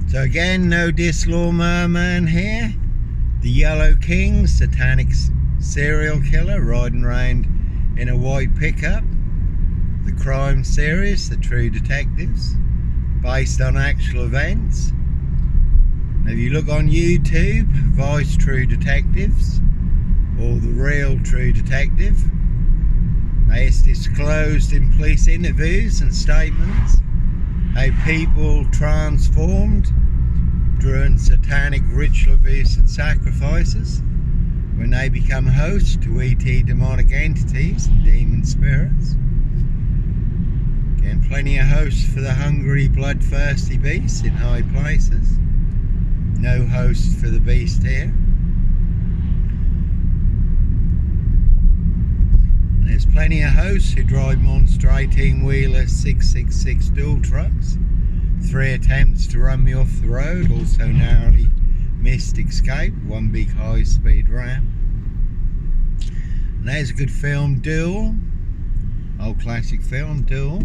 So again, no diss Lawnmower Man here. The Yellow King, satanic serial killer riding around in a white pickup. The crime series, The True Detectives, based on actual events. Now if you look on YouTube, Vice True Detectives, or The Real True Detective, they is disclosed in police interviews and statements how people transformed during satanic ritual abuse and sacrifices when they become hosts to ET demonic entities and demon spirits. Again, plenty of hosts for the hungry, bloodthirsty beasts in high places. No hosts for the beast here. There's plenty of hosts who drive monster 18-wheeler 666 dual trucks. 3 attempts to run me off the road, also narrowly missed escape, one big high-speed ram. And there's a good film, Duel, old classic film, Duel.